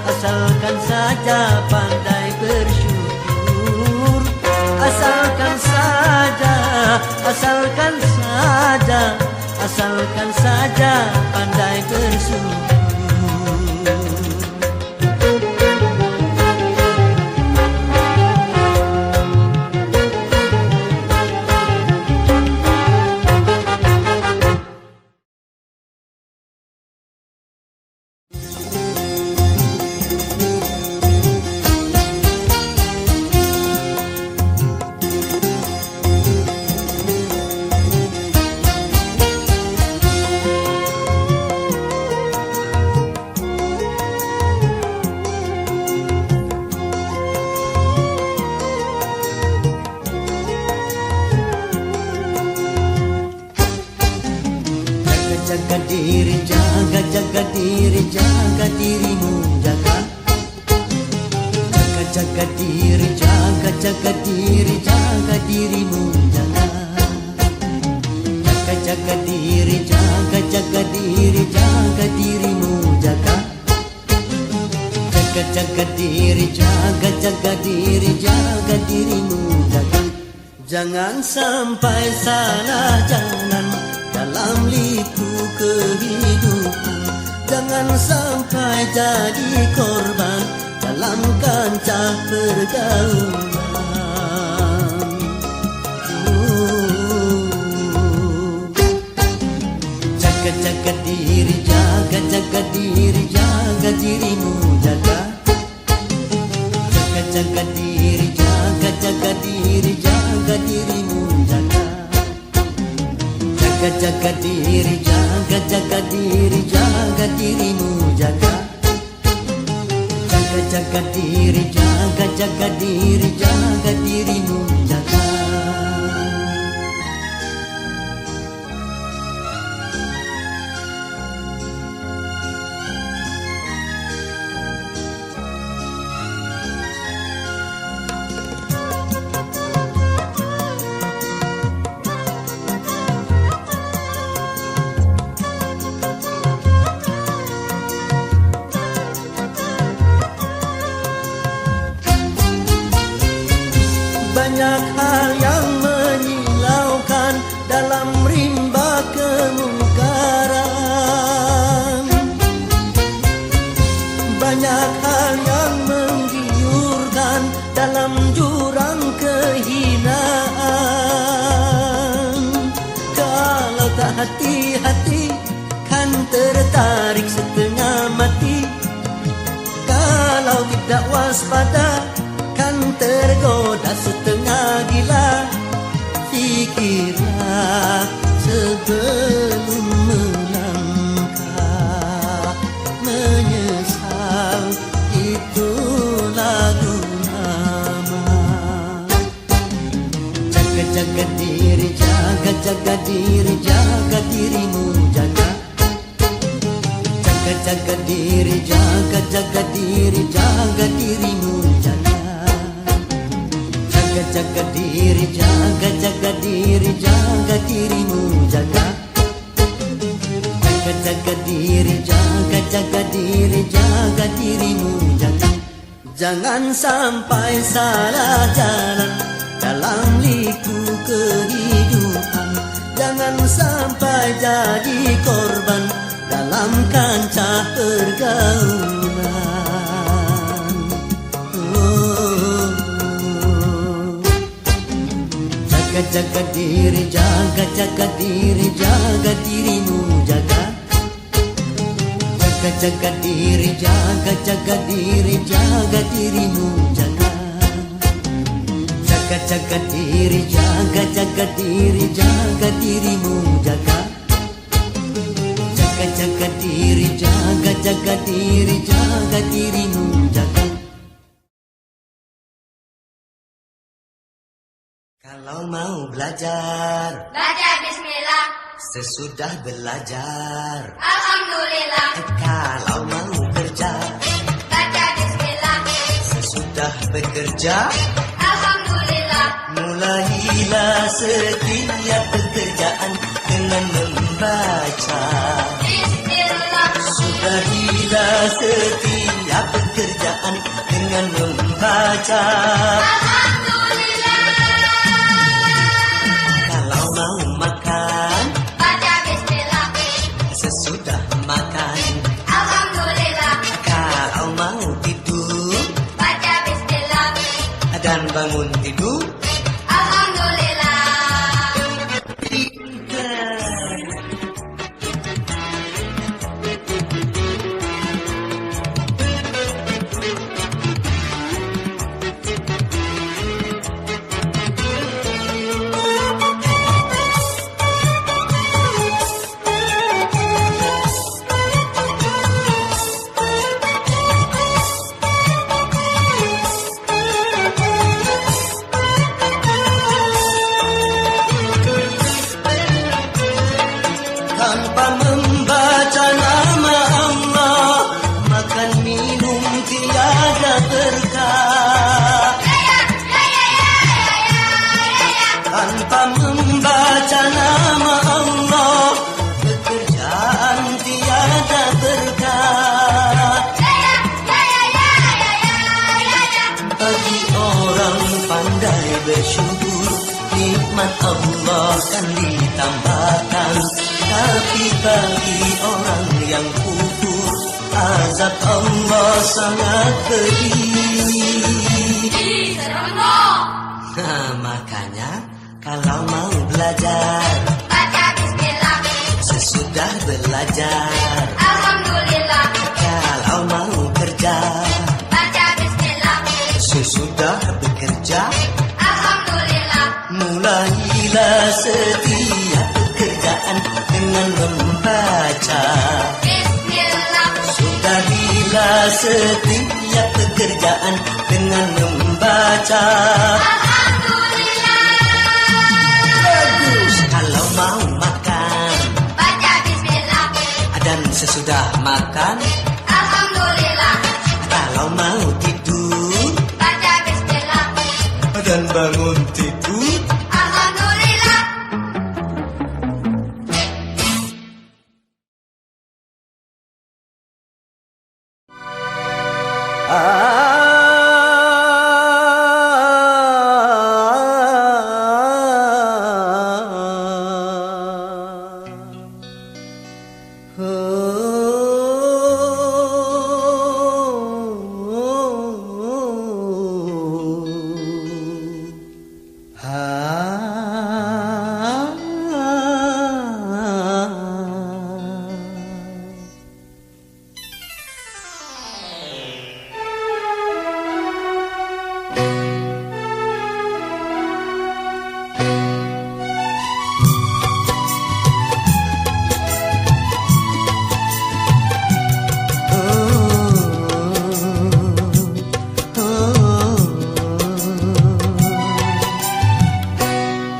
asalkan saja pandai bersyukur. Asalkan saja, asalkan saja, asalkan saja pandai bersyukur. Jaga diri, jaga dirimu, jaga. Jangan sampai salah jalan dalam liku kehidupan. Jangan sampai jadi korban dalam kancah pergaulan. Jaga diri, jaga dirimu, jaga. Jaga diri, jaga dirimu, jaga. Jaga diri, jaga dirimu, jaga. Jaga diri, jaga dirimu, jaga. Banyak hal yang menyilaukan dalam rimba kemungkaran. Banyak hal yang menggiurkan dalam jurang kehinaan. Kalau tak hati-hati kan tertarik setengah mati. Kalau tidak waspada kan tergoda setengah gila. Fikirlah sebelum melangkah. Menyesal itulah guna. Jaga diri, jaga dirimu, jaga. Jaga diri, jaga dirimu, jaga. Jaga diri, jaga dirimu, jaga. Jaga diri, jaga dirimu, jaga. Jangan sampai salah jalan dalam liku kehidupan. Jangan sampai jadi korban dalam kancah pergaulan. Jaga diri, jaga dirimu, jaga. Jaga diri, jaga dirimu, jaga. Jaga diri, jaga dirimu, jaga. Jaga diri, jaga dirimu, jaga. Kalau mau belajar, baca bismillah. Sesudah belajar, Alhamdulillah. Kalau mau kerja, baca bismillah. Sesudah bekerja, Alhamdulillah. mulailah setiap pekerjaan dengan membaca. Bismillah. Sudahilah setiap pekerjaan dengan membaca. Alhamdulillah. Kalau mau makan, Baca bismillah. sesudah makan. Alhamdulillah. Kalau mau tidur Baca bismillah. dan bangun tidur, Alhamdulillah. tanpa membaca nama Allah, makan minum tiada berkah. Tanpa membaca nama Allah, pekerjaan tiada berkah. Bagi orang pandai bersyukur, nikmat Allah kan ditambahkan. Tapi bagi orang yang kufur, azab Allah sangat pedih. Makanya kalau mau belajar, Baca bismillah. sesudah belajar. Alhamdulillah. Kalau mau kerja, Baca bismillah. sesudah bekerja. Alhamdulillah. Mulailah setiap pekerjaan dengan membaca. Bismillah. Sudahilah setiap pekerjaan dengan membaca. Alhamdulillah. Bagus. Kalau mau makan Baca bismillah. dan sesudah makan. Alhamdulillah. Kalau mau tidur Baca bismillah. dan bangun tidur. Alhamdulillah.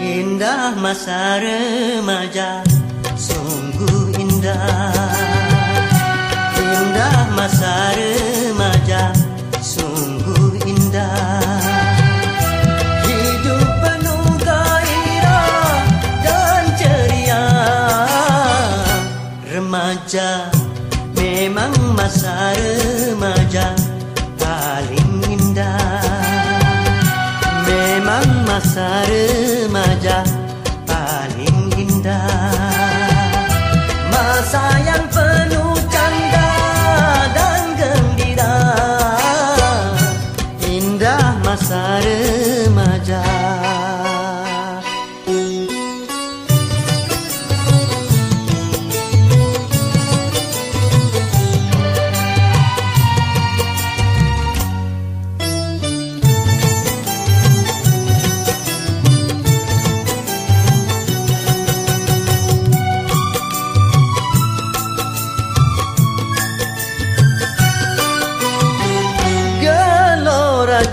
Indah masa remaja, sungguh indah. Indah masa remaja, sungguh indah. Hidup penuh gairah dan ceria. Remaja memang masa remaja paling indah. Memang masa remaja paling indah. Masa yang penuh canda dan gembira. Indah masa remaja.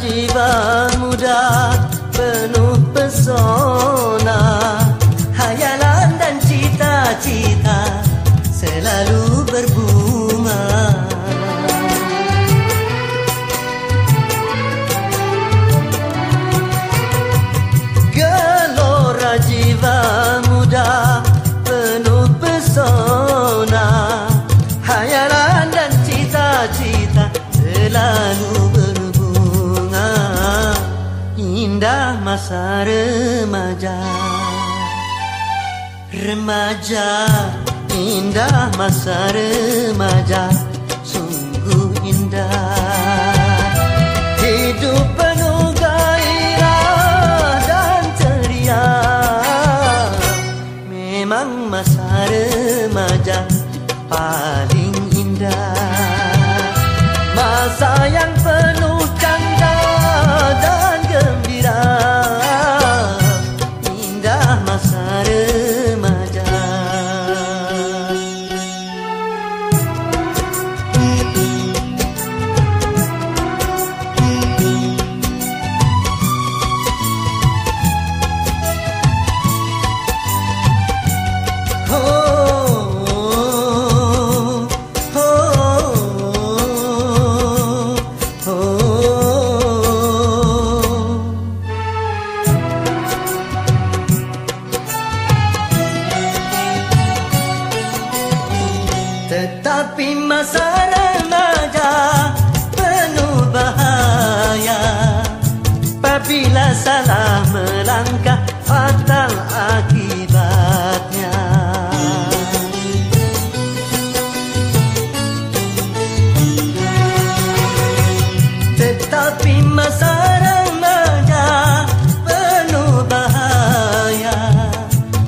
Jiwa muda penuh pesona, hayalan dan cita-cita selalu berbunga. Gelora jiwa muda penuh pesona, hayalan dan cita-cita selalu berbunga. Indah masa remaja. Remaja, indah masa remaja, sungguh indah. Hidup penuh gairah dan ceria. Memang masa remaja paling indah. Masa yang penuh canda dan gembira. Indah masa remaja. Oh Apabila salah melangkah, fatal akibatnya. Tetapi masa remaja penuh bahaya.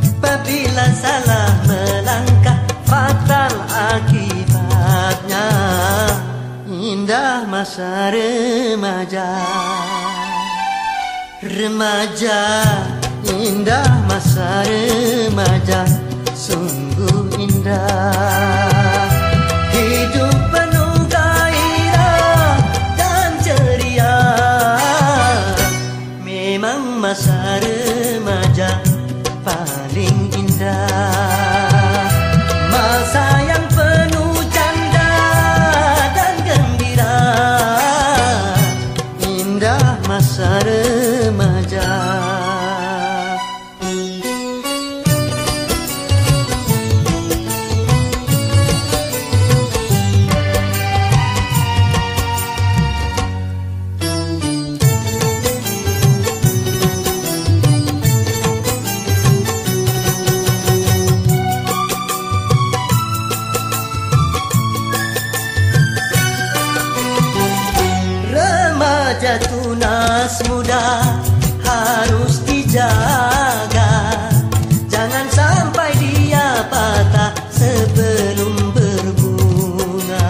Apabila salah melangkah, fatal akibatnya. Indah masa remaja. Remaja, indah masa remaja, sungguh indah. Hidup penuh gairah dan ceria. Memang masa remaja paling indah. Masa yang penuh canda dan gembira. Indah masa remaja. Remaja tunas muda harus dijaga. Jangan sampai dia patah sebelum berbunga.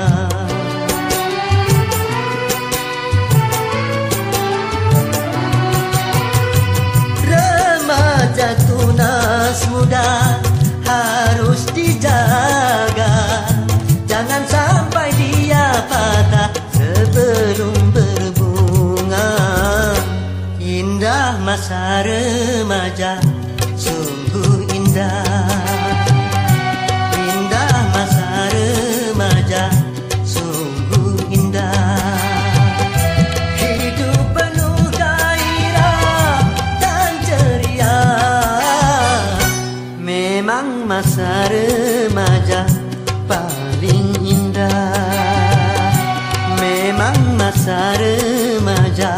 Remaja tunas muda harus dijaga. Jangan sampai dia patah sebelum berbunga. Indah masa remaja, sungguh indah. Indah masa remaja, sungguh indah. Hidup penuh gairah dan ceria. Memang masa remaja paling indah. Memang masa remaja